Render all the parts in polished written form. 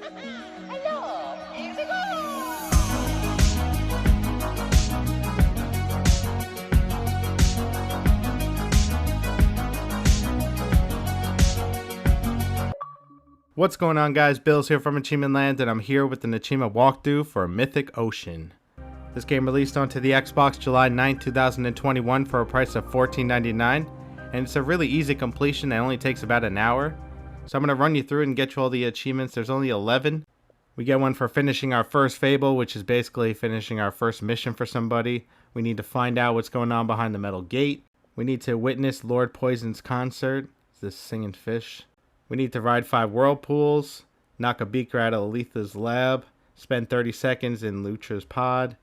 Hello, easy go! What's going on, guys? Bill's here from AchievementLand, and I'm here with an achievement walkthrough for Mythic Ocean. This game released onto the Xbox July 9, 2021 for a price of $14.99, and it's a really easy completion that only takes about an hour. So I'm going to run you through it and get you all the achievements. There's only 11. We get one for finishing our first fable, which is basically finishing our first mission for somebody. We need to find out what's going on behind the metal gate. We need to witness Lord Poison's concert. It's this singing fish. We need to ride 5 whirlpools, knock a beaker out of Letha's lab, spend 30 seconds in Lucha's pod.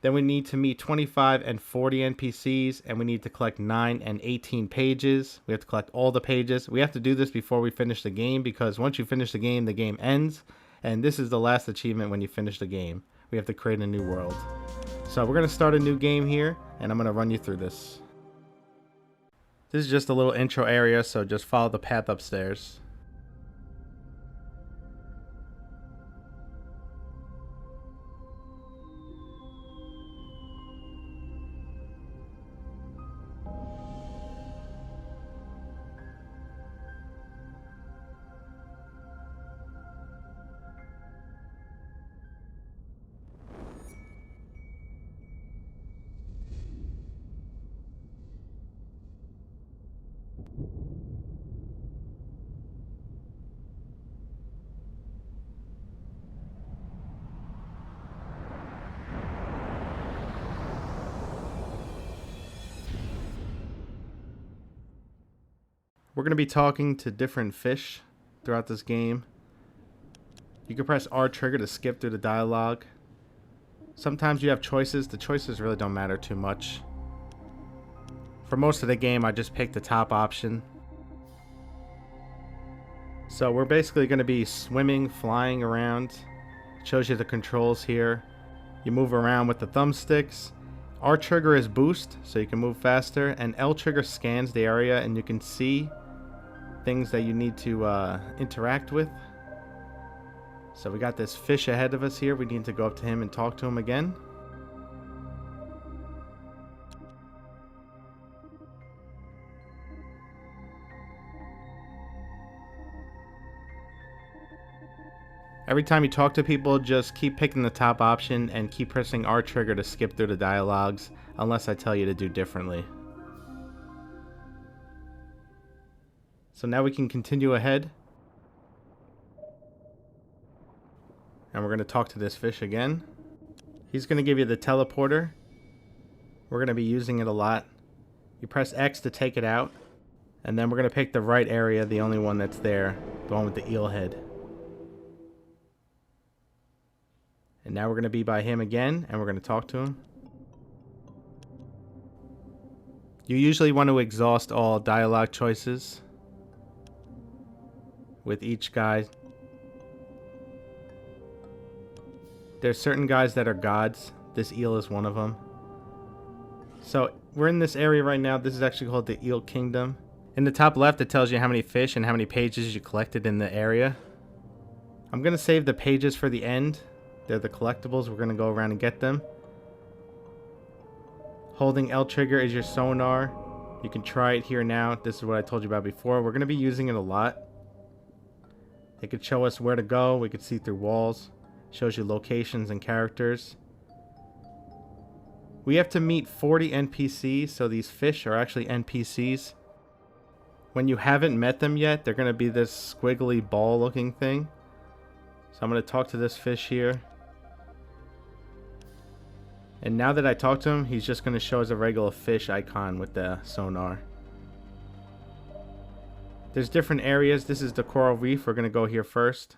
Then we need to meet 25 and 40 NPCs, and we need to collect 9 and 18 pages. We have to collect all the pages. We have to do this before we finish the game, because once you finish the game ends, and this is the last achievement when you finish the game. We have to create a new world. So we're going to start a new game here, and I'm going to run you through this. This is just a little intro area, so just follow the path upstairs. We're going to be talking to different fish throughout this game. You can press R trigger to skip through the dialogue. Sometimes you have choices. The choices really don't matter too much. For most of the game, I just picked the top option. So we're basically going to be swimming, flying around. It shows you the controls here. You move around with the thumbsticks. R trigger is boost, so you can move faster, and L trigger scans the area, and you can see things that you need to interact with. So we got this fish ahead of us here. We need to go up to him and talk to him again. Every time you talk to people, just keep picking the top option and keep pressing R trigger to skip through the dialogues, unless I tell you to do differently. So now we can continue ahead. And we're going to talk to this fish again. He's going to give you the teleporter. We're going to be using it a lot. You press X to take it out. And then we're going to pick the right area, the only one that's there, the one with the eel head. And now we're going to be by him again, and we're going to talk to him. You usually want to exhaust all dialogue choices with each guy. There's certain guys that are gods. This eel is one of them. So we're in this area right now. This is actually called the Eel Kingdom. In the top left, it tells you how many fish and how many pages you collected in the area. I'm going to save the pages for the end. They're the collectibles. We're going to go around and get them. Holding L trigger is your sonar. You can try it here now. This is what I told you about before. We're going to be using it a lot. It could show us where to go. We could see through walls. Shows you locations and characters. We have to meet 40 NPCs, so these fish are actually NPCs. When you haven't met them yet, they're going to be this squiggly ball looking thing. So I'm going to talk to this fish here. And now that I talk to him, he's just going to show us a regular fish icon with the sonar. There's different areas. This is the Coral Reef. We're going to go here first.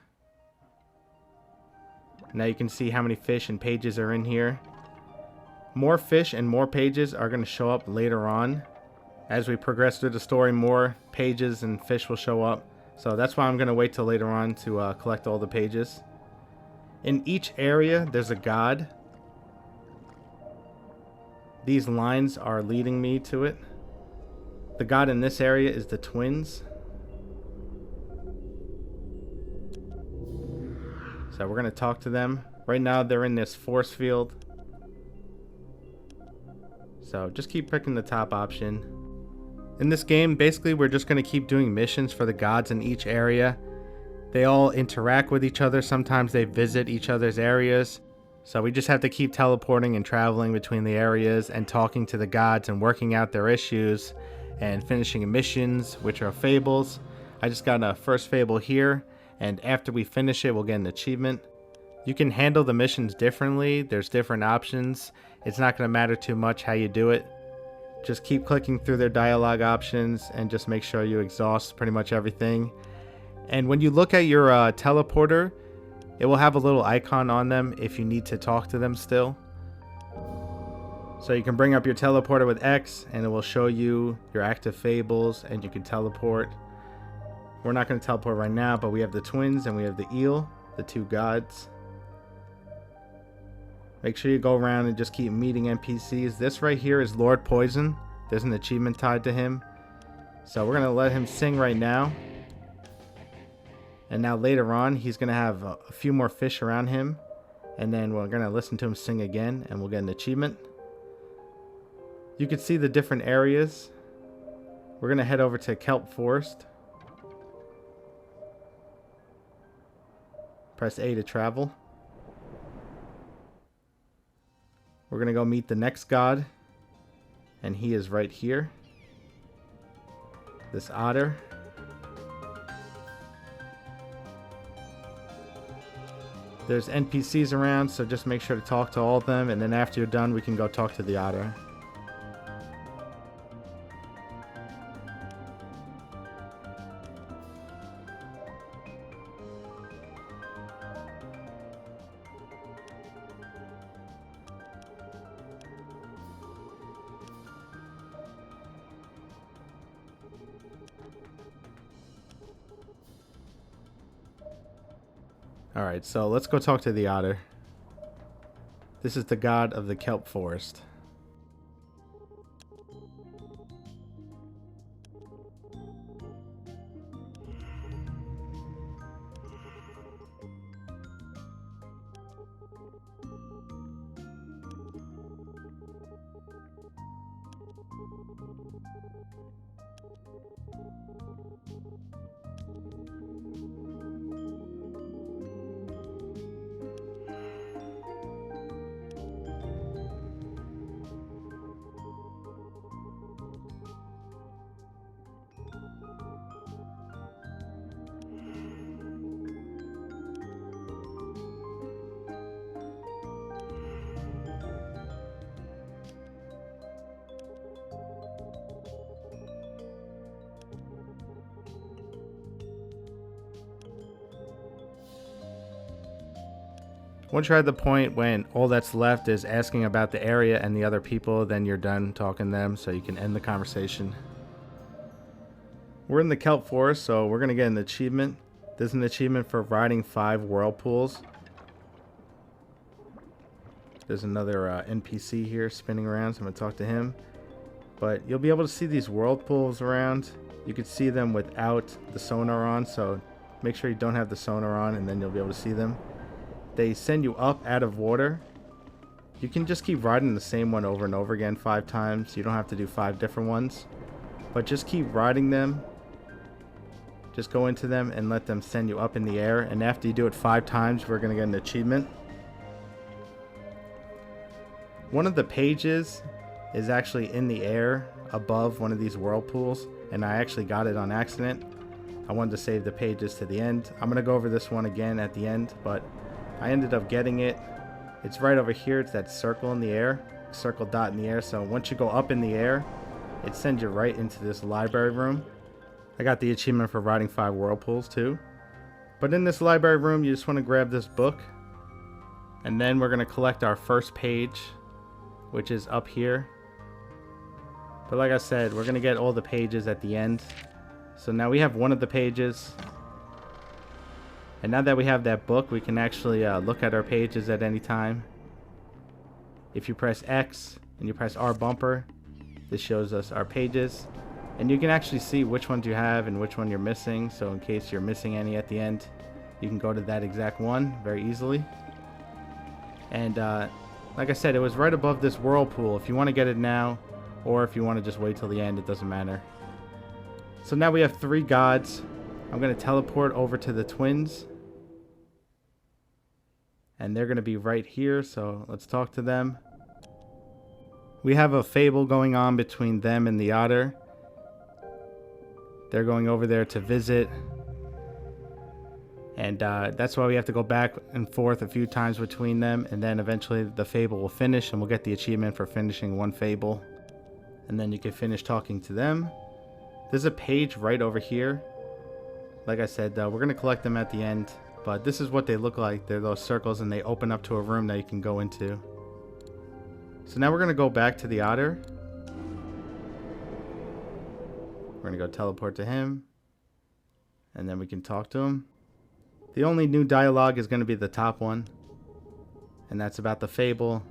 Now you can see how many fish and pages are in here. More fish and more pages are going to show up later on. As we progress through the story, more pages and fish will show up. So that's why I'm going to wait till later on to collect all the pages. In each area, there's a god. These lines are leading me to it. The god in this area is the twins. So we're going to talk to them. Right now they're in this force field. So just keep picking the top option. In this game, basically we're just going to keep doing missions for the gods in each area. They all interact with each other. Sometimes they visit each other's areas. So we just have to keep teleporting and traveling between the areas and talking to the gods and working out their issues and finishing missions, which are fables. I just got a first fable here, and after we finish it, we'll get an achievement. You can handle the missions differently. There's different options. It's not going to matter too much how you do it. Just keep clicking through their dialogue options and just make sure you exhaust pretty much everything. And when you look at your teleporter, it will have a little icon on them if you need to talk to them still. So you can bring up your teleporter with X and it will show you your active fables and you can teleport. We're not going to teleport right now, but we have the twins and we have the eel, the two gods. Make sure you go around and just keep meeting NPCs. This right here is Lord Poison. There's an achievement tied to him. So we're going to let him sing right now. And now later on, he's going to have a few more fish around him. And then we're going to listen to him sing again and we'll get an achievement. You can see the different areas. We're going to head over to Kelp Forest. Press A to travel. We're going to go meet the next god. And he is right here. This otter. There's NPCs around, so just make sure to talk to all of them. And then after you're done, we can go talk to the otter. Alright, so let's go talk to the otter. This is the god of the Kelp Forest. Once you're at the point when all that's left is asking about the area and the other people, then you're done talking to them, so you can end the conversation. We're in the Kelp Forest, so we're going to get an achievement. There's an achievement for riding 5 whirlpools. There's another NPC here spinning around, so I'm going to talk to him. But you'll be able to see these whirlpools around. You can see them without the sonar on, so make sure you don't have the sonar on and then you'll be able to see them. They send you up out of water. You can just keep riding the same one over and over again 5 times. You don't have to do 5 different ones. But just keep riding them. Just go into them and let them send you up in the air. And after you do it 5 times, we're going to get an achievement. One of the pages is actually in the air above one of these whirlpools. And I actually got it on accident. I wanted to save the pages to the end. I'm going to go over this one again at the end, but I ended up getting it. It's right over here. It's that circle in the air, circle dot in the air. So once you go up in the air, it sends you right into this library room. I got the achievement for riding 5 whirlpools too. But in this library room, you just want to grab this book. And then we're going to collect our first page, which is up here. But like I said, we're going to get all the pages at the end. So now we have one of the pages. And now that we have that book, we can actually look at our pages at any time. If you press X and you press R bumper, this shows us our pages. And you can actually see which ones you have and which one you're missing. So in case you're missing any at the end, you can go to that exact one very easily. And like I said, it was right above this whirlpool. If you want to get it now, or if you want to just wait till the end, it doesn't matter. So now we have 3 gods. I'm going to teleport over to the twins. And they're going to be right here, so let's talk to them. We have a fable going on between them and the Otter. They're going over there to visit. And that's why we have to go back and forth a few times between them. And then eventually the fable will finish, and we'll get the achievement for finishing one fable. And then you can finish talking to them. There's a page right over here. Like I said, we're going to collect them at the end. But this is what they look like. They're those circles, and they open up to a room that you can go into. So now we're going to go back to the Otter. We're going to go teleport to him. And then we can talk to him. The only new dialogue is going to be the top one. And that's about the fable.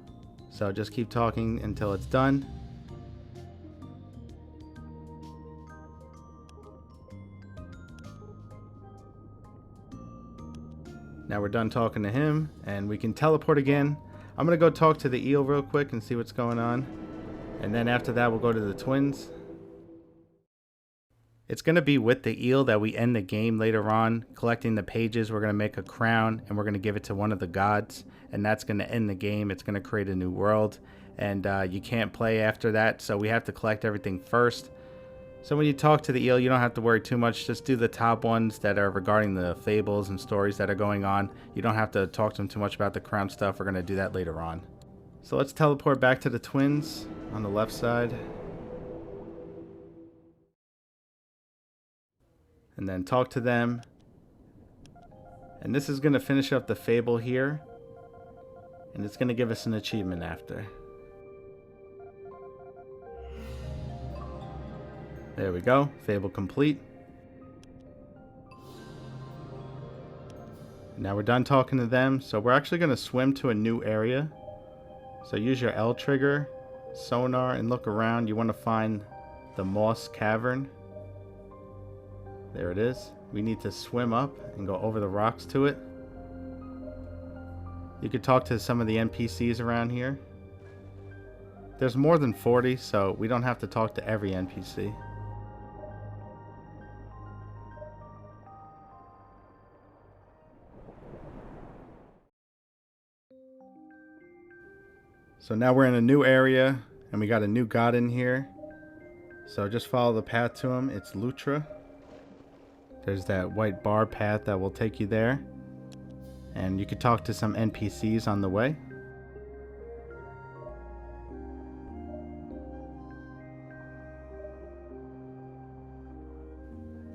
So just keep talking until it's done. Now we're done talking to him, and we can teleport again. I'm going to go talk to the eel real quick and see what's going on. And then after that, we'll go to the twins. It's going to be with the eel that we end the game later on. Collecting the pages, we're going to make a crown, and we're going to give it to one of the gods. And that's going to end the game. It's going to create a new world. And you can't play after that, so we have to collect everything first. So when you talk to the eel, you don't have to worry too much. Just do the top ones that are regarding the fables and stories that are going on. You don't have to talk to them too much about the crown stuff. We're going to do that later on. So let's teleport back to the twins on the left side. And then talk to them. And this is going to finish up the fable here. And it's going to give us an achievement after. There we go. Fable complete. Now we're done talking to them. So we're actually going to swim to a new area. So use your L trigger, sonar, and look around. You want to find the Moss Cavern. There it is. We need to swim up and go over the rocks to it. You could talk to some of the NPCs around here. There's more than 40, so we don't have to talk to every NPC. So now we're in a new area, and we got a new god in here. So just follow the path to him. It's Lucha. There's that white bar path that will take you there. And you could talk to some NPCs on the way.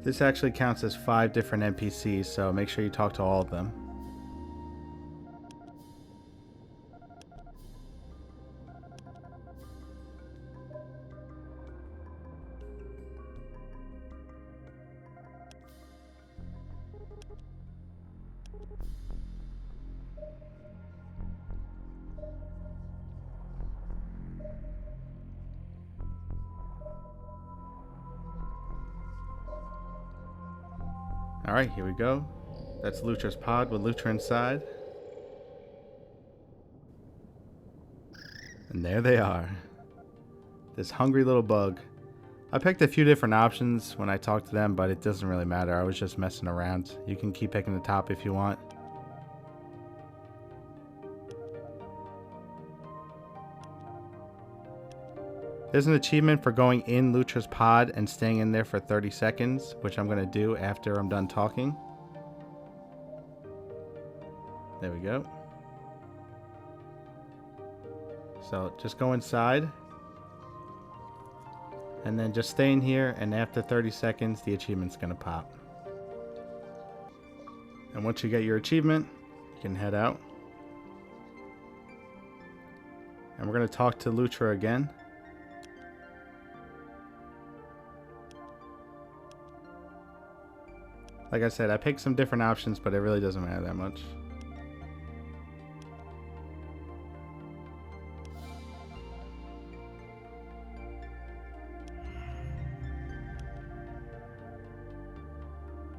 This actually counts as 5 different NPCs, so make sure you talk to all of them. Alright, here we go. That's Lucha's pod with Lucha inside. And there they are. This hungry little bug. I picked a few different options when I talked to them, but it doesn't really matter. I was just messing around. You can keep picking the top if you want. There's an achievement for going in Lucha's pod and staying in there for 30 seconds, which I'm going to do after I'm done talking. There we go. So just go inside. And then just stay in here, and after 30 seconds, the achievement's going to pop. And once you get your achievement, you can head out. And we're going to talk to Lucha again. Like I said, I picked some different options, but it really doesn't matter that much.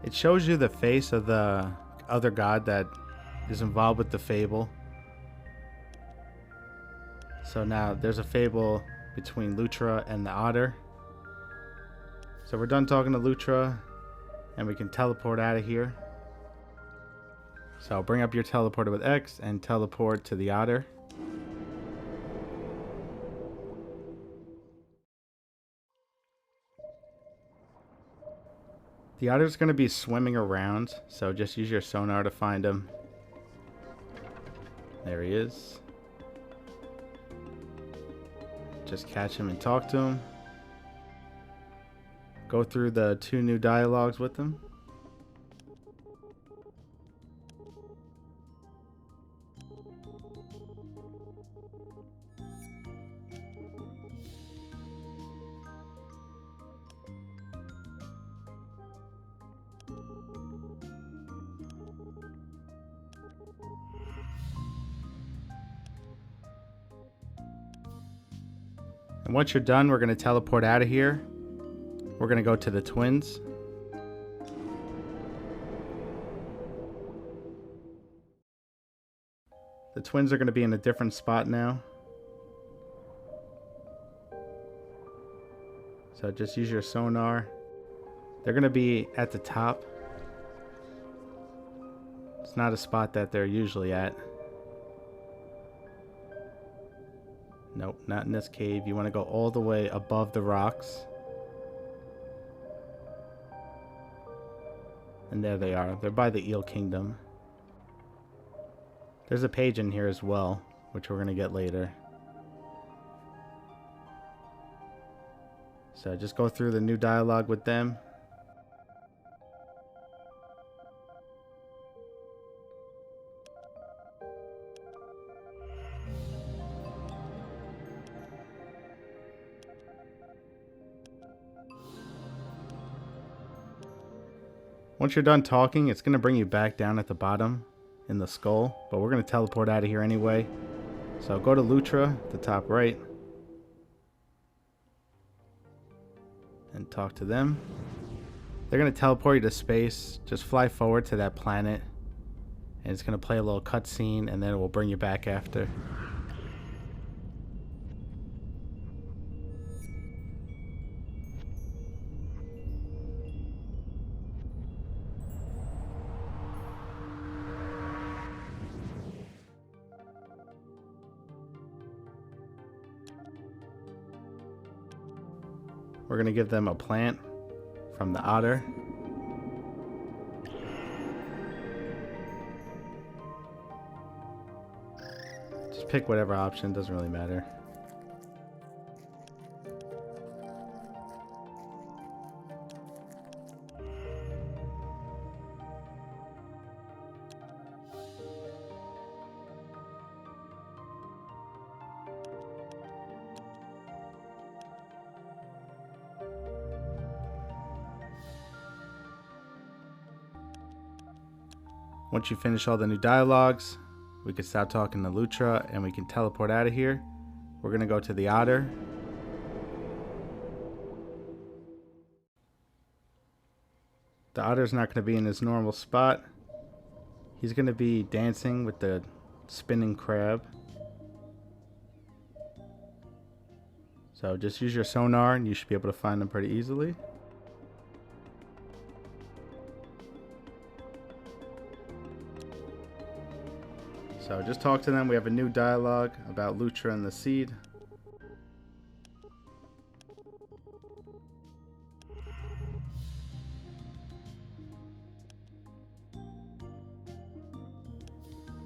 It shows you the face of the other god that is involved with the fable. So now there's a fable between Lucha and the Otter. So we're done talking to Lucha, and we can teleport out of here. So bring up your teleporter with X and teleport to the Otter. The Otter's going to be swimming around, so just use your sonar to find him. There he is. Just catch him and talk to him. Go through the 2 new dialogues with him. And once you're done, we're going to teleport out of here. We're going to go to the twins. The twins are going to be in a different spot now. So just use your sonar. They're going to be at the top. It's not a spot that they're usually at. Nope, not in this cave. You want to go all the way above the rocks. And there they are. They're by the Eel Kingdom. There's a page in here as well, which we're going to get later. So just go through the new dialogue with them. Once you're done talking, it's going to bring you back down at the bottom in the skull, but we're going to teleport out of here anyway. So go to Lucha, the top right, and talk to them. They're going to teleport you to space. Just fly forward to that planet, and it's going to play a little cutscene, and then it will bring you back after. We're going to give them a plant from the Otter. Just pick whatever option, doesn't really matter. Once you finish all the new dialogues, we can stop talking to Lucha and we can teleport out of here. We're going to go to the Otter. The Otter's not going to be in his normal spot. He's going to be dancing with the spinning crab. So just use your sonar and you should be able to find them pretty easily. So just talk to them. We have a new dialogue about Lucha and the seed.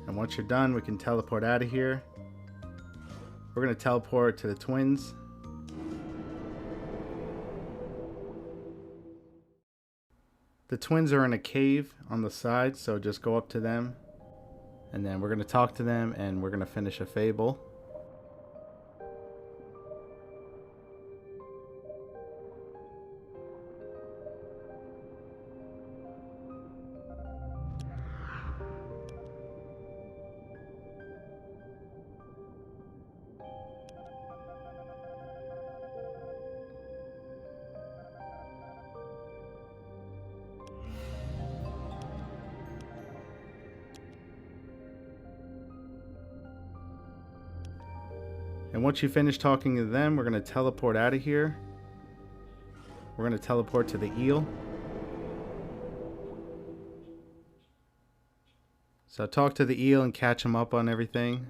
And once you're done, we can teleport out of here. We're going to teleport to the twins. The twins are in a cave on the side, so just go up to them. And then we're going to talk to them and we're going to finish a fable. And once you finish talking to them, we're going to teleport out of here. We're going to teleport to the eel. So talk to the eel and catch him up on everything.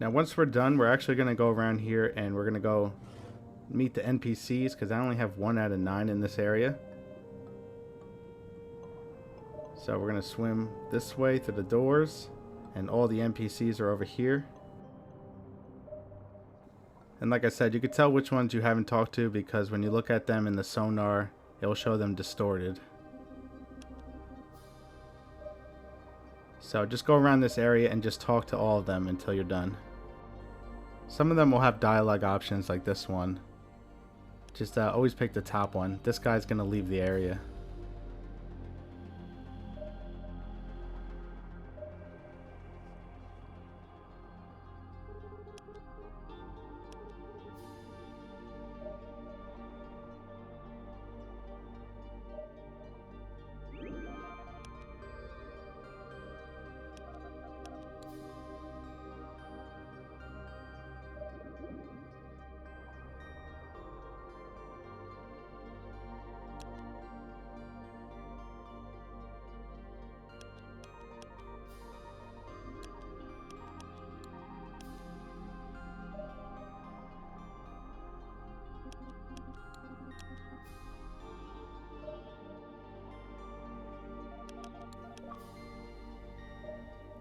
Now once we're done, we're actually going to go around here and we're going to go meet the NPCs because I only have 1 out of 9 in this area. So we're going to swim this way through the doors and all the NPCs are over here. And like I said, you can tell which ones you haven't talked to because when you look at them in the sonar, it will show them distorted. So just go around this area and just talk to all of them until you're done. Some of them will have dialogue options like this one. Just always pick the top one. This guy's going to leave the area.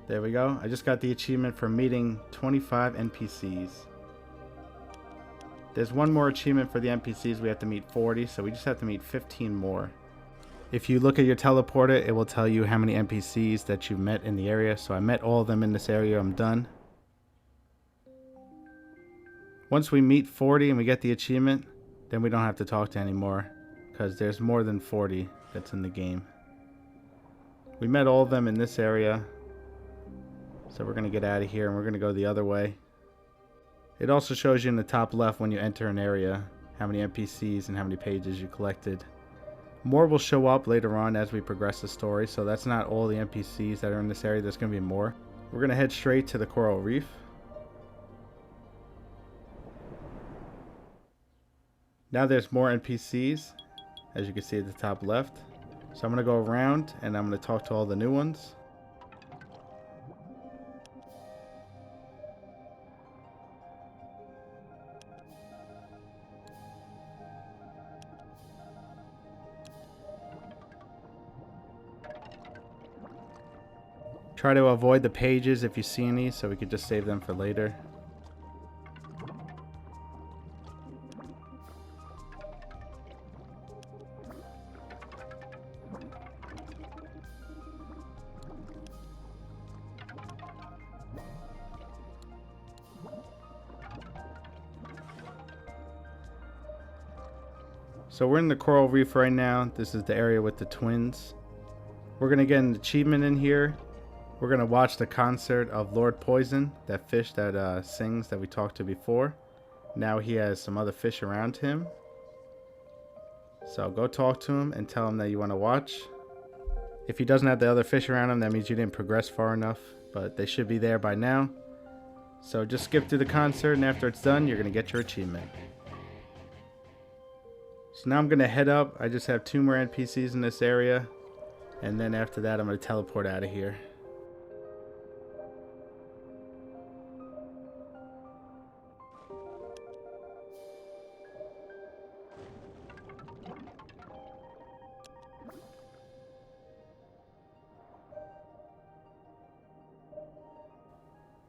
There we go. I just got the achievement for meeting 25 NPCs. There's one more achievement for the NPCs. We have to meet 40, so we just have to meet 15 more. If you look at your teleporter, it will tell you how many NPCs that you've met in the area. So I met all of them in this area. I'm done. Once we meet 40 and we get the achievement, then we don't have to talk to anymore because there's more than 40 that's in the game. We met all of them in this area. So we're going to get out of here and we're going to go the other way. It also shows you in the top left when you enter an area how many NPCs and how many pages you collected. More will show up later on as we progress the story, so that's not all the NPCs that are in this area. There's going to be more. We're going to head straight to the Coral Reef. Now there's more NPCs, as you can see at the top left. So I'm going to go around and I'm going to talk to all the new ones. Try to avoid the pages if you see any, so we could just save them for later. So we're in the Coral Reef right now. This is the area with the twins. We're going to get an achievement in here. We're going to watch the concert of Lord Poison, that fish that sings that we talked to before. Now he has some other fish around him. So go talk to him and tell him that you want to watch. If he doesn't have the other fish around him, that means you didn't progress far enough. But they should be there by now. So just skip through the concert and after it's done, you're going to get your achievement. So now I'm going to head up. I just have 2 more NPCs in this area. And then after that, I'm going to teleport out of here.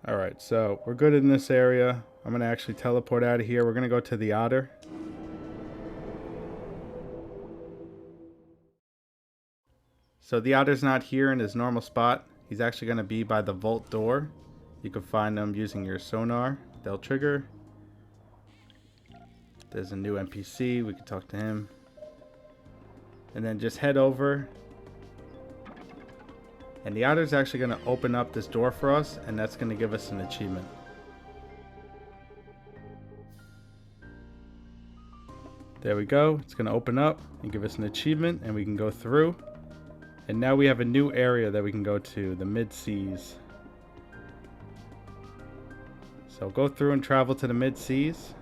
Alright, so we're good in this area. I'm going to actually teleport out of here. We're going to go to the Otter. So the Otter's not here in his normal spot. He's actually going to be by the vault door. You can find them using your sonar. They'll trigger. There's a new NPC. We can talk to him. And then just head over. And the Otter is actually going to open up this door for us, and that's going to give us an achievement. There we go. It's going to open up and give us an achievement, and we can go through. And now we have a new area that we can go to, the mid-seas. So go through and travel to the mid-seas.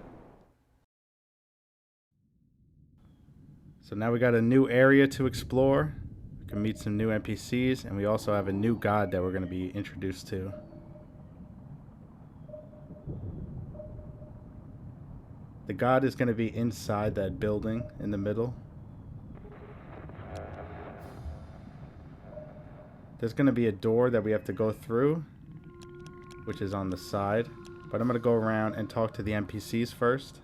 So now we got a new area to explore. We can meet some new NPCs, and we also have a new god that we're going to be introduced to. The god is going to be inside that building in the middle. There's going to be a door that we have to go through, which is on the side. But I'm going to go around and talk to the NPCs first.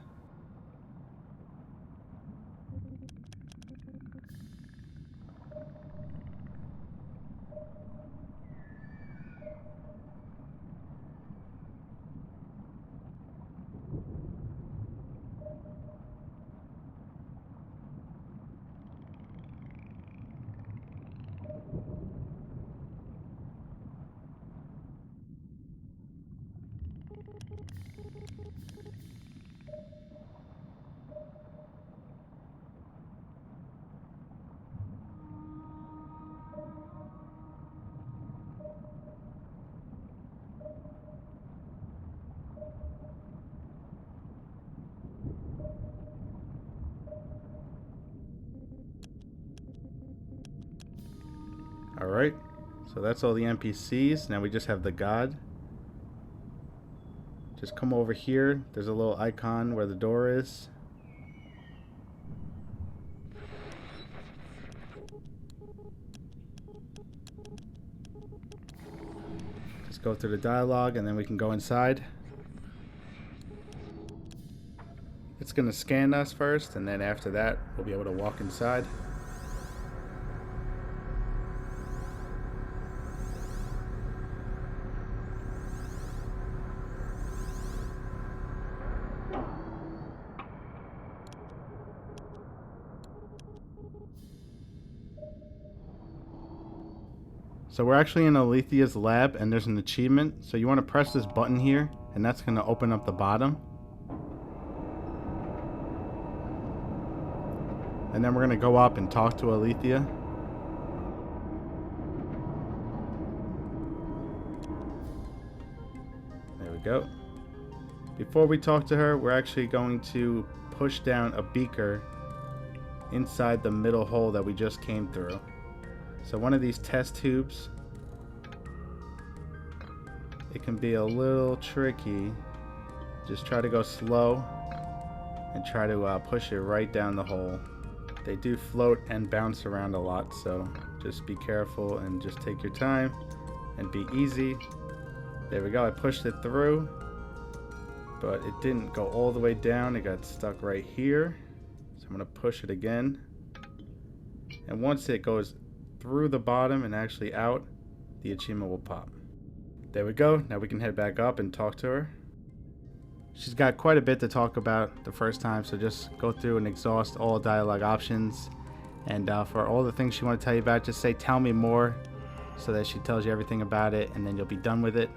Alright, so that's all the NPCs. Now we just have the god. Just come over here. There's a little icon where the door is. Just go through the dialogue and then we can go inside. It's going to scan us first, and then after that we'll be able to walk inside. So we're actually in Alethea's lab, and there's an achievement. So you want to press this button here, and that's going to open up the bottom. And then we're going to go up and talk to Alethea. There we go. Before we talk to her, we're actually going to push down a beaker inside the middle hole that we just came through. So one of these test tubes, it can be a little tricky. Just try to go slow and try to push it right down the hole. They do float and bounce around a lot, so just be careful and just take your time and be easy. There we go, I pushed it through, but it didn't go all the way down. It got stuck right here. So I'm going to push it again. And once it goes through the bottom and actually out, the achievement will pop. There we go. Now we can head back up and talk to her. She's got quite a bit to talk about the first time, so just go through and exhaust all dialogue options. And for all the things she wants to tell you about, just say tell me more, so that she tells you everything about it, and then you'll be done with it.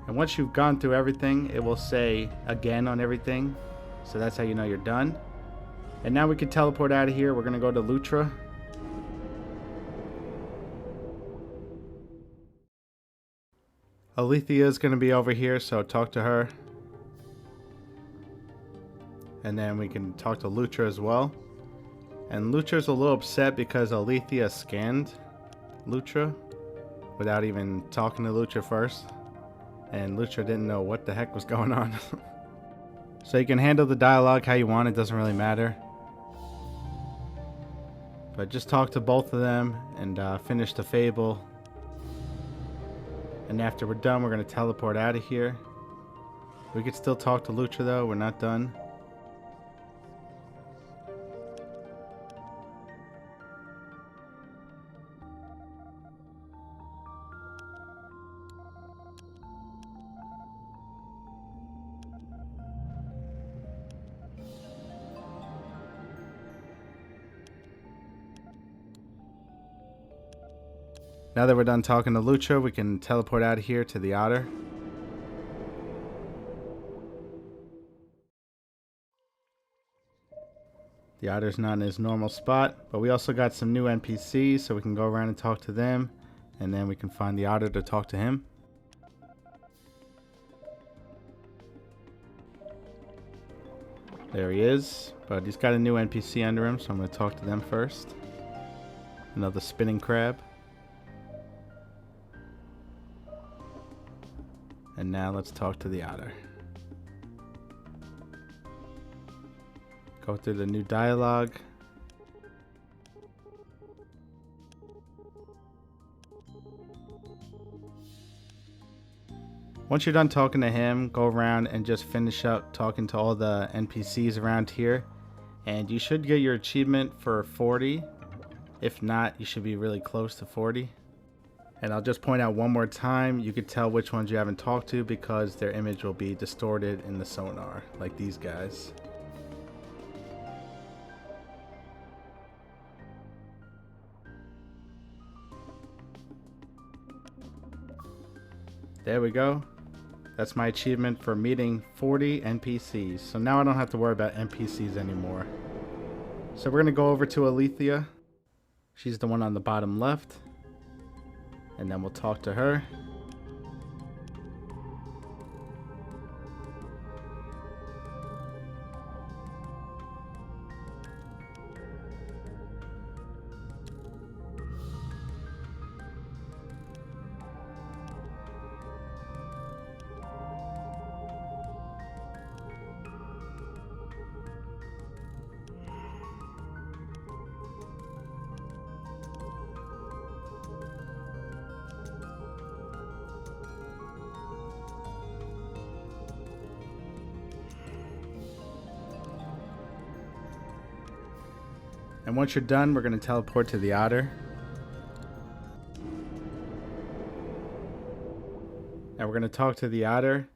And once you've gone through everything, it will say again on everything. So that's how you know you're done. And now we can teleport out of here. We're going to go to Lucha. Alethea is going to be over here, so talk to her. And then we can talk to Lucha as well. And Lucha's a little upset because Alethea scanned Lucha without even talking to Lucha first. And Lucha didn't know what the heck was going on. So you can handle the dialogue how you want, it doesn't really matter. But just talk to both of them and finish the fable. And after we're done, we're going to teleport out of here. We could still talk to Lucha though, we're not done. Now that we're done talking to Lucha, we can teleport out of here to the Otter. The Otter's not in his normal spot, but we also got some new NPCs, so we can go around and talk to them, and then we can find the Otter to talk to him. There he is, but he's got a new NPC under him, so I'm going to talk to them first. Another spinning crab. And now let's talk to the Otter. Go through the new dialogue. Once you're done talking to him, go around and just finish up talking to all the NPCs around here. And you should get your achievement for 40. If not, you should be really close to 40. And I'll just point out one more time, you can tell which ones you haven't talked to because their image will be distorted in the sonar, like these guys. There we go. That's my achievement for meeting 40 NPCs. So now I don't have to worry about NPCs anymore. So we're gonna go over to Alethea. She's the one on the bottom left. And then we'll talk to her. And once you're done, we're going to teleport to the Otter. And we're going to talk to the Otter.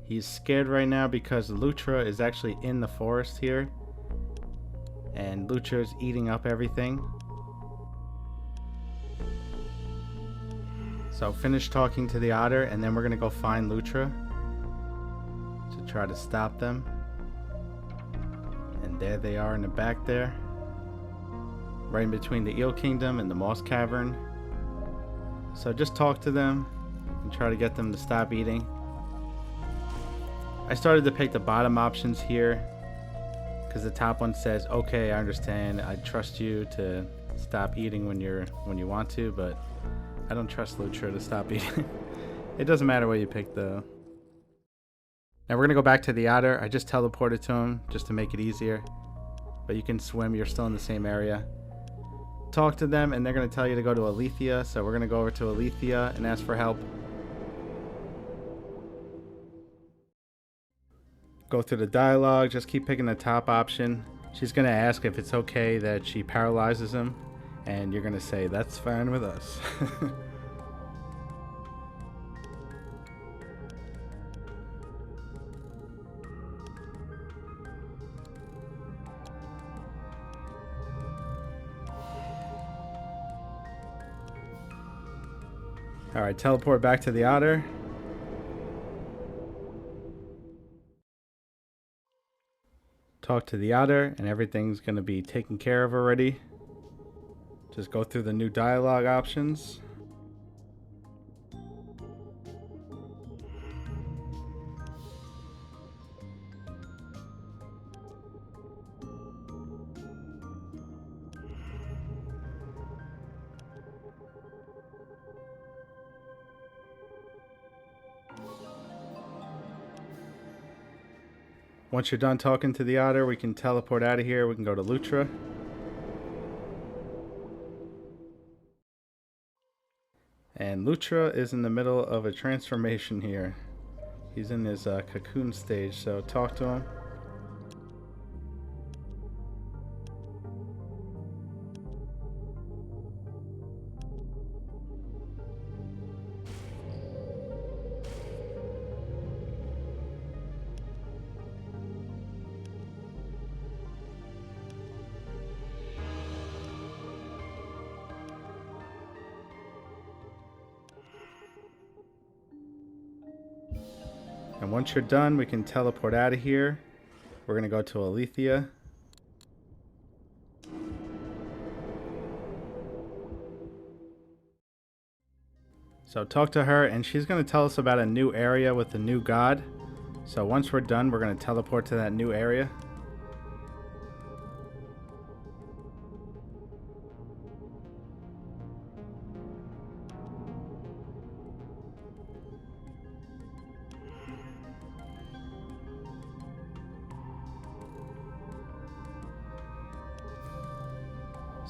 He's scared right now because Lucha is actually in the forest here. And Lucha is eating up everything. So finish talking to the Otter and then we're going to go find Lucha to try to stop them. And there they are in the back there. Right in between the Eel Kingdom and the Moss Cavern. So just talk to them and try to get them to stop eating. I started to pick the bottom options here because the top one says, okay, I understand, I trust you to stop eating when you want to, but I don't trust Lucha to stop eating. It doesn't matter what you pick though. Now we're gonna go back to the Otter. I just teleported to him just to make it easier, but you can swim, you're still in the same area. Talk to them and they're going to tell you to go to Alethea, so we're going to go over to Alethea and ask for help. Go through the dialogue, just keep picking the top option. She's going to ask if it's okay that she paralyzes him, and you're going to say, that's fine with us. Alright, teleport back to the Otter. Talk to the Otter and everything's going to be taken care of already. Just go through the new dialogue options. Once you're done talking to the Otter, we can teleport out of here. We can go to Lucha. And Lucha is in the middle of a transformation here. He's in his cocoon stage, so talk to him. And once you're done, we can teleport out of here. We're going to go to Alethea. So talk to her, and she's going to tell us about a new area with a new god. So once we're done, we're going to teleport to that new area.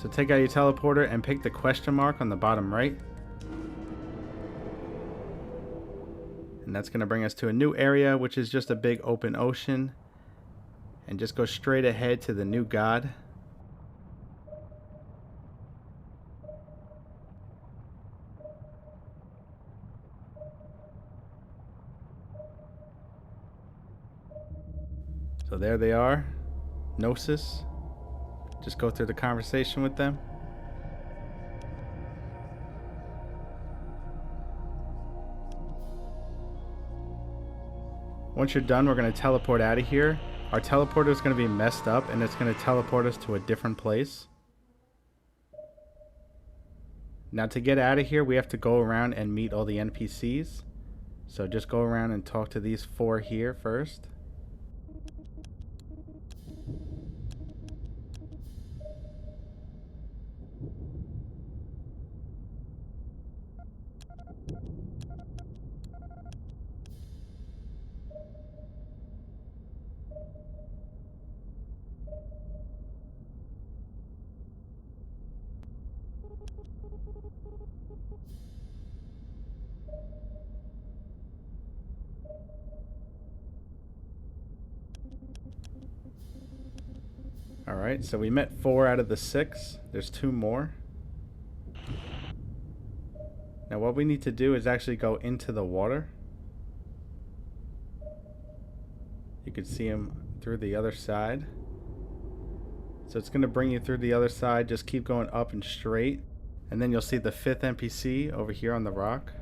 So take out your teleporter and pick the question mark on the bottom right. And that's going to bring us to a new area, which is just a big open ocean. And just go straight ahead to the new god. So there they are, Gnosis. Just go through the conversation with them. Once you're done, we're going to teleport out of here. Our teleporter is going to be messed up, and it's going to teleport us to a different place. Now to get out of here, we have to go around and meet all the NPCs. So just go around and talk to these 4 here first. Alright, so we met 4 out of the 6. There's 2 more. Now what we need to do is actually go into the water. You can see him through the other side. So it's going to bring you through the other side. Just keep going up and straight. And then you'll see the 5th NPC over here on the rock.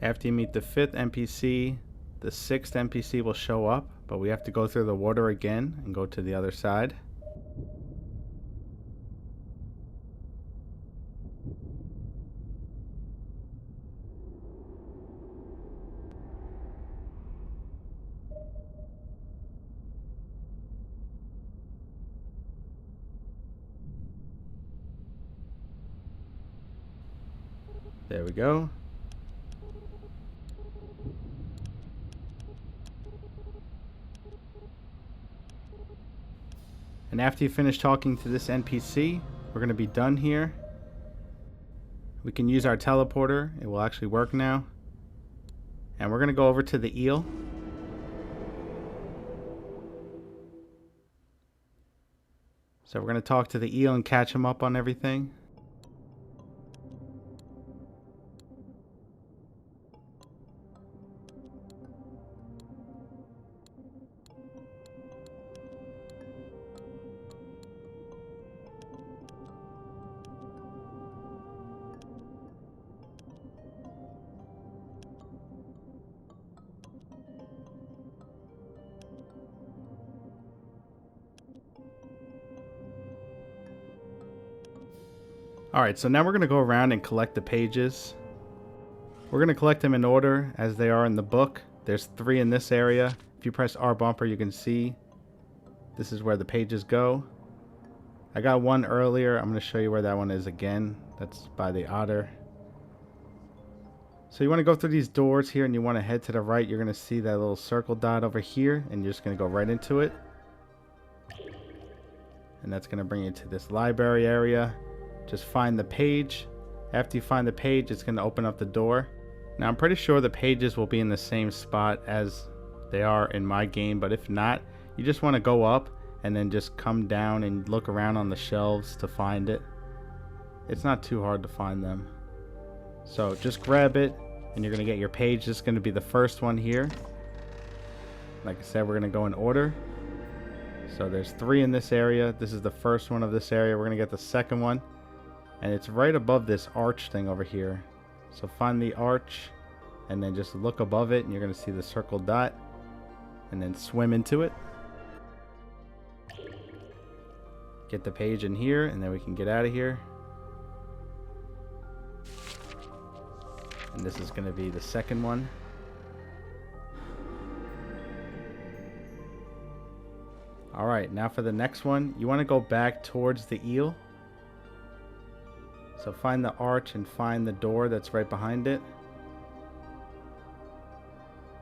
After you meet the 5th NPC, the 6th NPC will show up, but we have to go through the water again and go to the other side. There we go. And after you finish talking to this NPC, we're going to be done here. We can use our teleporter. It will actually work now. And we're going to go over to the eel. So we're going to talk to the eel and catch him up on everything. Alright, so now we're going to go around and collect the pages. We're going to collect them in order as they are in the book. There's 3 in this area. If you press R bumper, you can see this is where the pages go. I got one earlier. I'm going to show you where that one is again. That's by the Otter. So you want to go through these doors here and you want to head to the right. You're going to see that little circle dot over here and you're just going to go right into it. And that's going to bring you to this library area. Just find the page. After you find the page, it's going to open up the door. Now I'm pretty sure the pages will be in the same spot as they are in my game, but if not, you just want to go up and then just come down and look around on the shelves to find it. It's not too hard to find them. So just grab it and you're going to get your page. This is going to be the first one here. Like I said, we're going to go in order. So there's 3 in this area. This is the first one of this area. We're going to get the second one. And it's right above this arch thing over here. So find the arch and then just look above it and you're going to see the circle dot. And then swim into it. Get the page in here and then we can get out of here. And this is going to be the second one. Alright, now for the next one, you want to go back towards the eel. So find the arch and find the door that's right behind it.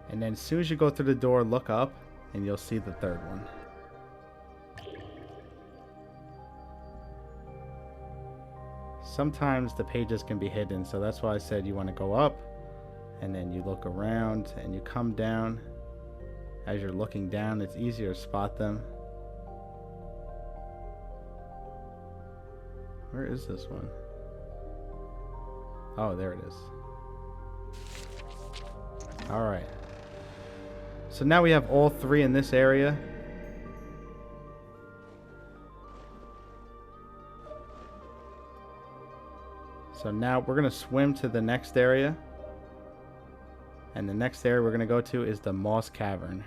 And then as soon as you go through the door, look up and you'll see the third one. Sometimes the pages can be hidden, so that's why I said you want to go up and then you look around and you come down. As you're looking down, it's easier to spot them. Where is this one? Oh, there it is. Alright. So now we have all 3 in this area. So now we're going to swim to the next area. And the next area we're going to go to is the Moss Cavern.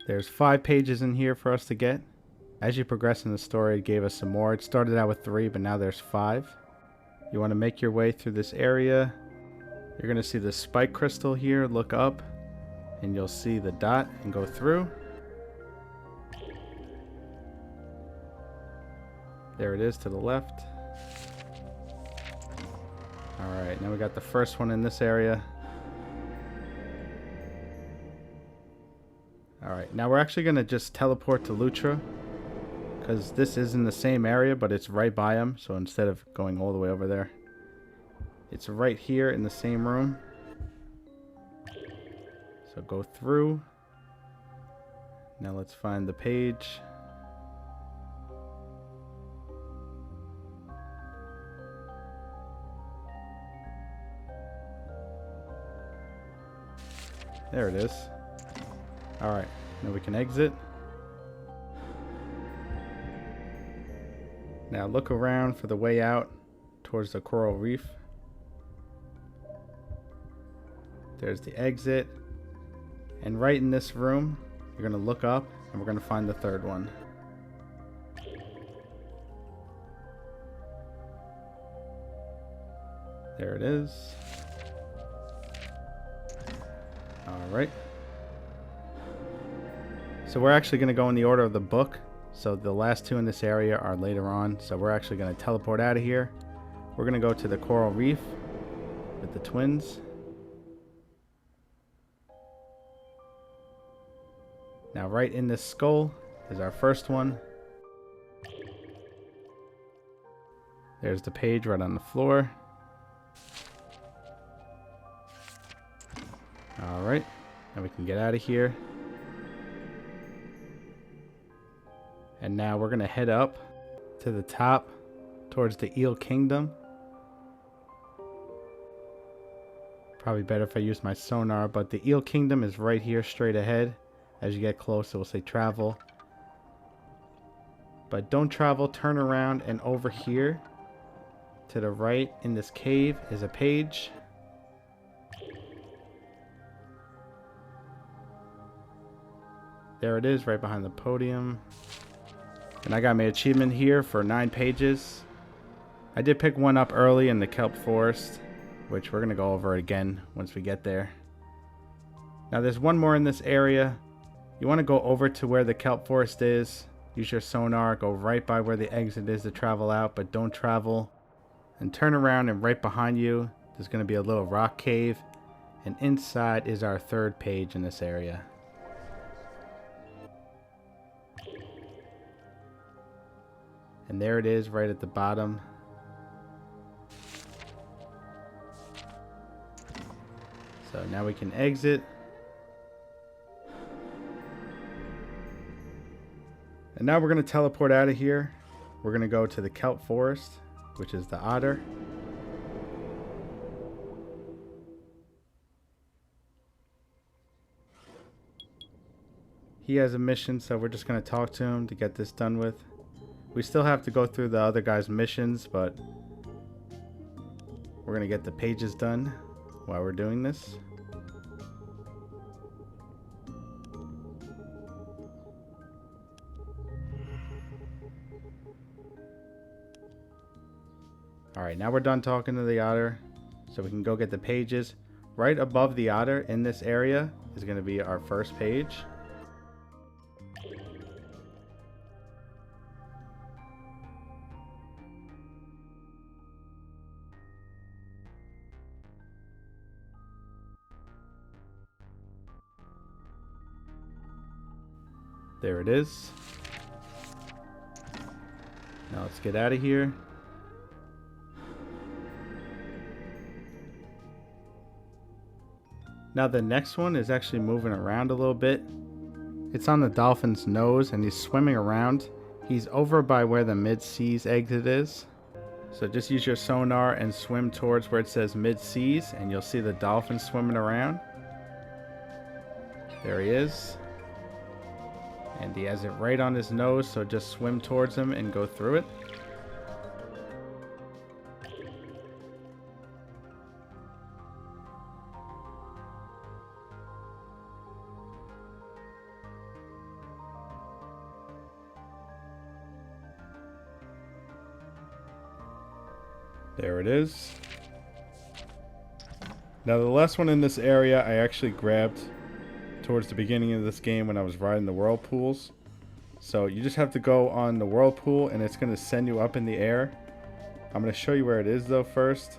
There's 5 pages in here for us to get. As you progress in the story, it gave us some more. It started out with 3, but now there's 5. You want to make your way through this area. You're going to see the spike crystal here. Look up and you'll see the dot and go through. There it is to the left. Alright, now we got the first one in this area. Alright, now we're actually going to just teleport to Lucha, because this is in the same area, but it's right by him. So instead of going all the way over there, it's right here in the same room. So go through. Now let's find the page. There it is. Alright, now we can exit. Now look around for the way out towards the Coral Reef. There's the exit. And right in this room, you're going to look up and we're going to find the third one. There it is. Alright. So we're actually going to go in the order of the book. So the last 2 in this area are later on. So we're actually going to teleport out of here. We're going to go to the Coral Reef with the twins. Now right in this skull is our first one. There's the page right on the floor. Alright, now we can get out of here. And now we're going to head up to the top towards the Eel Kingdom. Probably better if I use my sonar, but the Eel Kingdom is right here straight ahead. As you get close, it will say travel. But don't travel, turn around, and over here to the right in this cave is a page. There it is, right behind the podium. And I got my achievement here for 9 pages. I did pick one up early in the Kelp Forest, which we're going to go over again once we get there. Now there's one more in this area. You want to go over to where the Kelp Forest is. Use your sonar, go right by where the exit is to travel out, but don't travel. And turn around, and right behind you, there's going to be a little rock cave. And inside is our third page in this area. And there it is right at the bottom. So now we can exit. And now we're going to teleport out of here. We're going to go to the Kelp Forest, which is the Otter. He has a mission, so we're just going to talk to him to get this done with. We still have to go through the other guy's missions, but we're going to get the pages done while we're doing this. Alright, now we're done talking to the Otter, so we can go get the pages. Right above the Otter in this area is going to be our first page. There it is. Now let's get out of here. Now the next one is actually moving around a little bit. It's on the dolphin's nose and he's swimming around. He's over by where the mid-seas exit is. So just use your sonar and swim towards where it says mid-seas and you'll see the dolphin swimming around. There he is. And he has it right on his nose, so just swim towards him and go through it. There it is. Now the last one in this area I actually grabbed towards the beginning of this game when I was riding the Whirlpools. So you just have to go on the Whirlpool and it's going to send you up in the air. I'm going to show you where it is though first.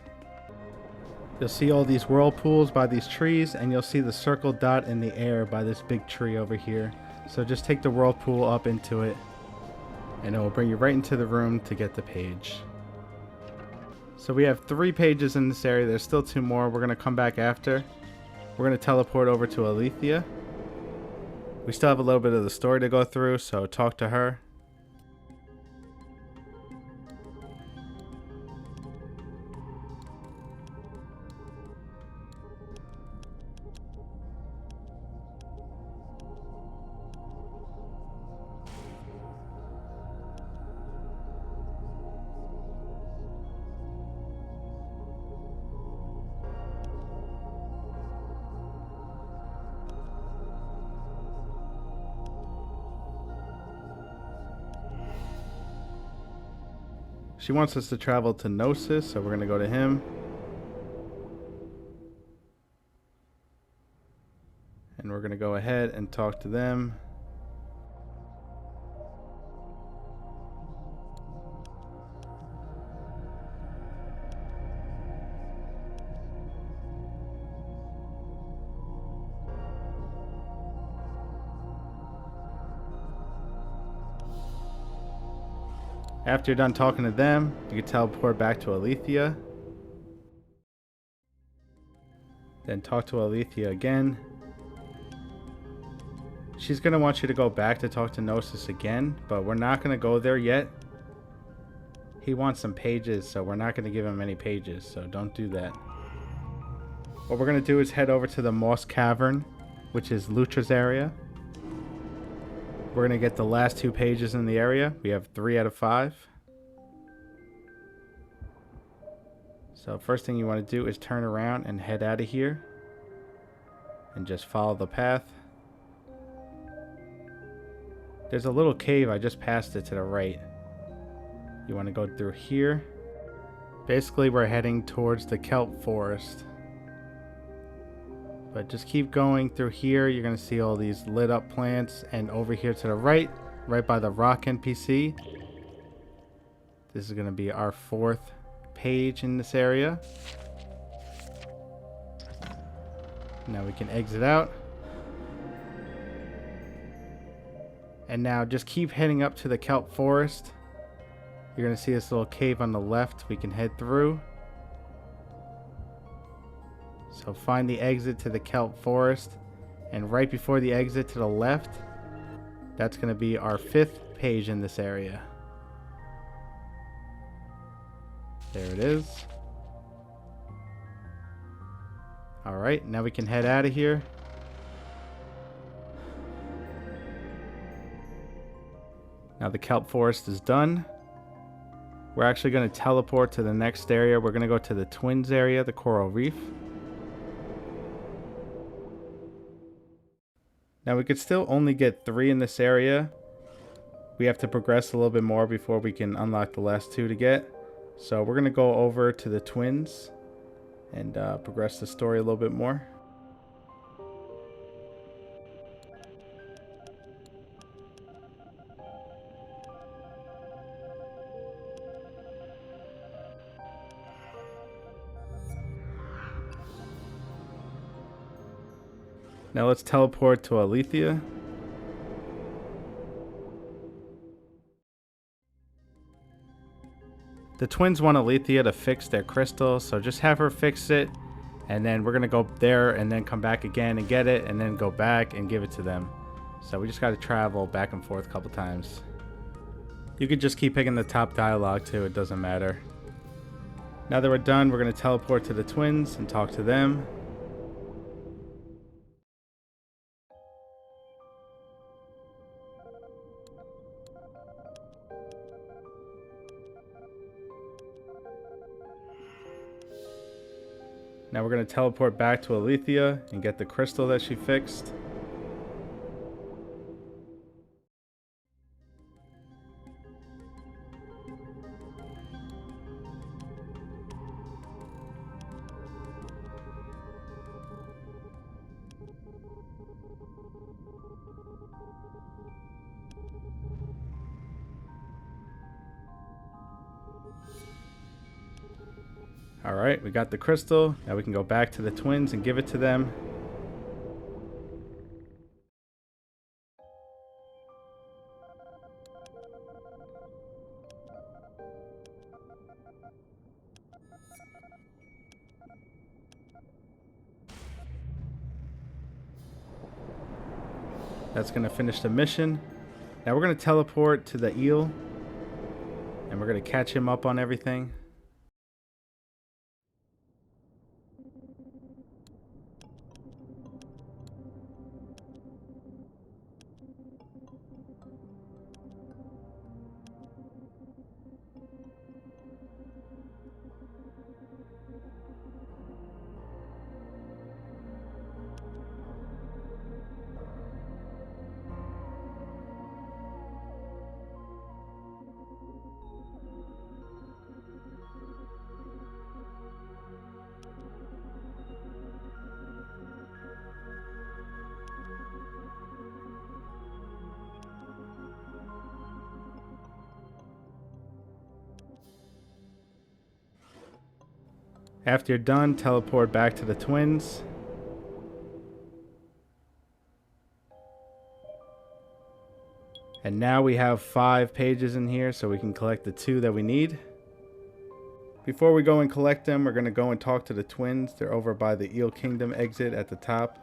You'll see all these Whirlpools by these trees and you'll see the circle dot in the air by this big tree over here. So just take the Whirlpool up into it and it will bring you right into the room to get the page. So we have 3 pages in this area. There's still 2 more. We're going to come back after. We're going to teleport over to Alethea. We still have a little bit of the story to go through, so talk to her. She wants us to travel to Gnosis, so we're going to go to him. And we're going to go ahead and talk to them. After you're done talking to them, you can teleport back to Alethea. Then talk to Alethea again. She's going to want you to go back to talk to Gnosis again, but we're not going to go there yet. He wants some pages, so we're not going to give him any pages, so don't do that. What we're going to do is head over to the Moss Cavern, which is Lucha's area. We're going to get the last 2 pages in the area. We have 3 out of 5. So first thing you want to do is turn around and head out of here. And just follow the path. There's a little cave. I just passed it to the right. You want to go through here. Basically, we're heading towards the Kelp Forest. But just keep going through here. You're going to see all these lit up plants. And over here to the right, right by the rock NPC, this is going to be our 4th page in this area. Now we can exit out. And now just keep heading up to the Kelp Forest. You're going to see this little cave on the left we can head through. So find the exit to the Kelp Forest. And right before the exit to the left, that's going to be our 5th page in this area. There it is. Alright, now we can head out of here. Now the Kelp Forest is done. We're actually going to teleport to the next area. We're going to go to the Twins area, the Coral Reef. Now we could still only get 3 in this area. We have to progress a little bit more before we can unlock the last 2 to get. So we're going to go over to the Twins and progress the story a little bit more. Now let's teleport to Alethea. The Twins want Alethea to fix their crystal, so just have her fix it, and then we're going to go there and then come back again and get it, and then go back and give it to them. So we just got to travel back and forth a couple times. You could just keep picking the top dialogue too, it doesn't matter. Now that we're done, we're going to teleport to the Twins and talk to them. Now we're going to teleport back to Alethea and get the crystal that she fixed. Alright, we got the crystal. Now we can go back to the Twins and give it to them. That's going to finish the mission. Now we're going to teleport to the eel. And we're going to catch him up on everything. After you're done, teleport back to the Twins. And now we have 5 pages in here, so we can collect the 2 that we need. Before we go and collect them, we're going to go and talk to the Twins. They're over by the Eel Kingdom exit at the top.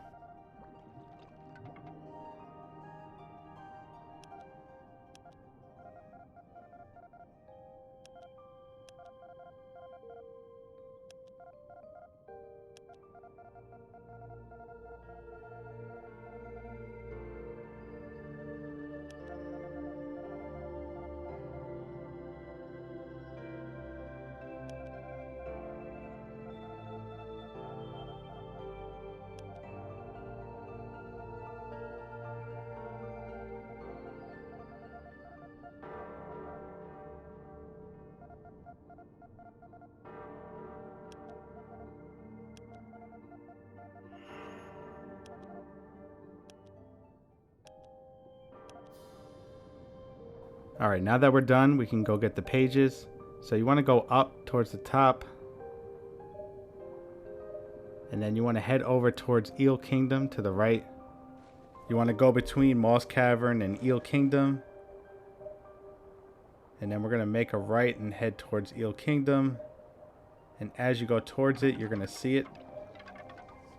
Alright, now that we're done, we can go get the pages. So you want to go up towards the top. And then you want to head over towards Eel Kingdom to the right. You want to go between Moss Cavern and Eel Kingdom. And then we're going to make a right and head towards Eel Kingdom. And as you go towards it, you're going to see it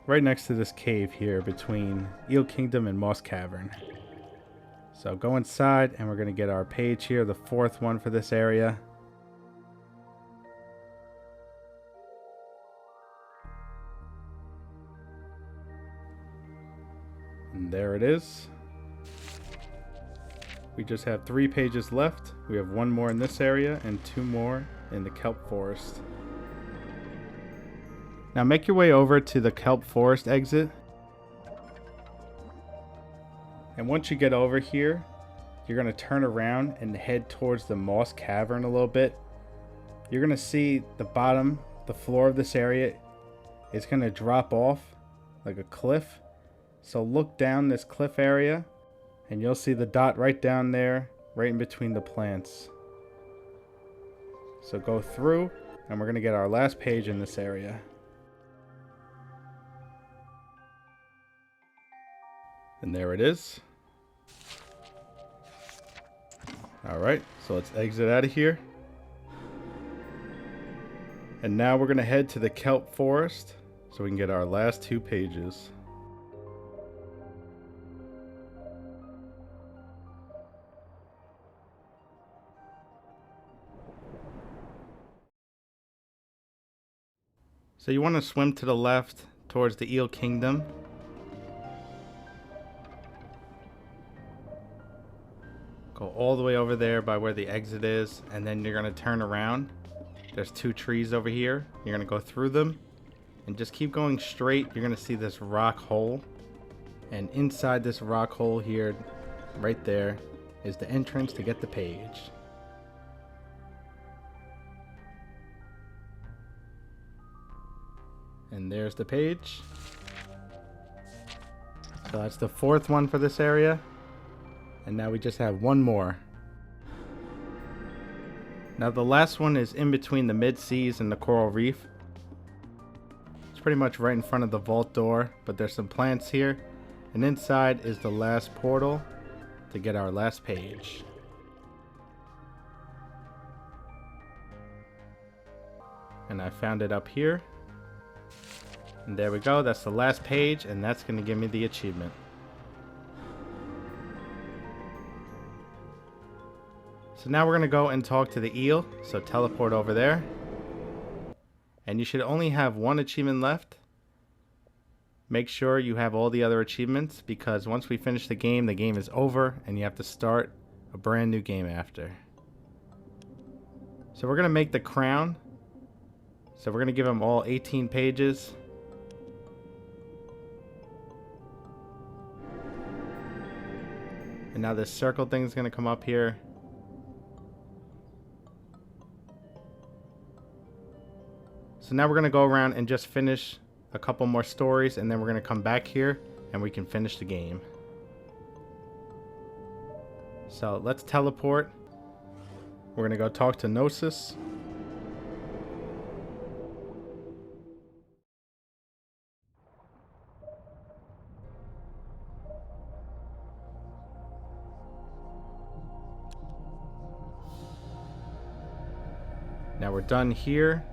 right next to this cave here between Eel Kingdom and Moss Cavern. So go inside and we're going to get our page here, the fourth one for this area. And there it is. We just have 3 pages left. We have 1 more in this area and 2 more in the Kelp Forest. Now make your way over to the Kelp Forest exit. And once you get over here, you're going to turn around and head towards the Moss Cavern a little bit. You're going to see the bottom, the floor of this area is going to drop off like a cliff. So look down this cliff area and you'll see the dot right down there, right in between the plants. So go through and we're going to get our last page in this area. And there it is. Alright, so let's exit out of here. And now we're going to head to the Kelp Forest so we can get our last 2 pages. So you want to swim to the left towards the Eel Kingdom. Go all the way over there by where the exit is, and then you're going to turn around. There's 2 trees over here. You're going to go through them and just keep going straight. You're going to see this rock hole, and inside this rock hole here, right there, is the entrance to get the page. And there's the page. So that's the 4th one for this area. And now we just have 1 more. Now the last one is in between the mid-seas and the Coral Reef. It's pretty much right in front of the vault door, but there's some plants here. And inside is the last portal to get our last page. And I found it up here. And there we go, that's the last page, and that's going to give me the achievement. So now we're going to go and talk to the eel, so teleport over there. And you should only have 1 achievement left. Make sure you have all the other achievements, because once we finish the game is over, and you have to start a brand new game after. So we're going to make the crown. So we're going to give them all 18 pages. And now this circle thing is going to come up here. So now we're going to go around and just finish a couple more stories, and then we're going to come back here and we can finish the game. So let's teleport. We're going to go talk to Gnosis. Now we're done here.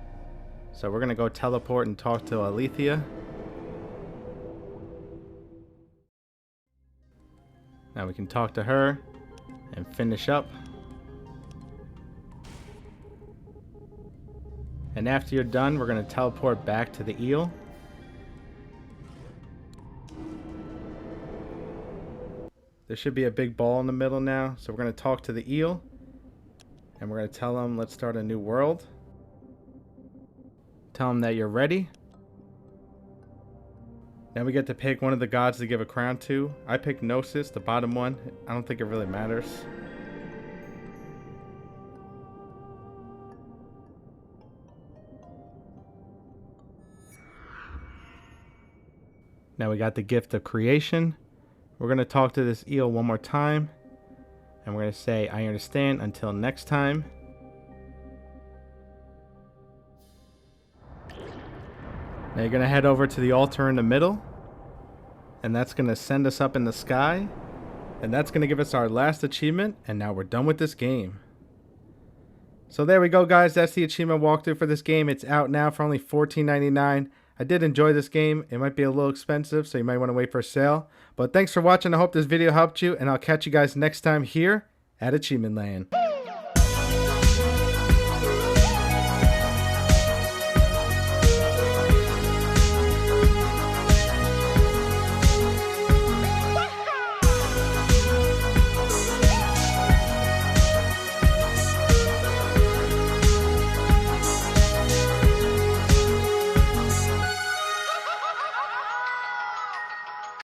So we're going to go teleport and talk to Alethea. Now we can talk to her and finish up. And after you're done, we're going to teleport back to the eel. There should be a big ball in the middle now. So we're going to talk to the eel. And we're going to tell him, let's start a new world. Tell them that you're ready. Now we get to pick one of the gods to give a crown to. I picked Gnosis, the bottom one. I don't think it really matters. Now we got the gift of creation. We're going to talk to this eel one more time. and we're going to say, I understand. Until next time. Now you're going to head over to the altar in the middle, and that's going to send us up in the sky, and that's going to give us our last achievement, and now we're done with this game. So there we go, guys. That's the achievement walkthrough for this game. It's out now for only $14.99. I did enjoy this game. It might be a little expensive, so you might want to wait for a sale. But thanks for watching. I hope this video helped you, and I'll catch you guys next time here at AchievementLand.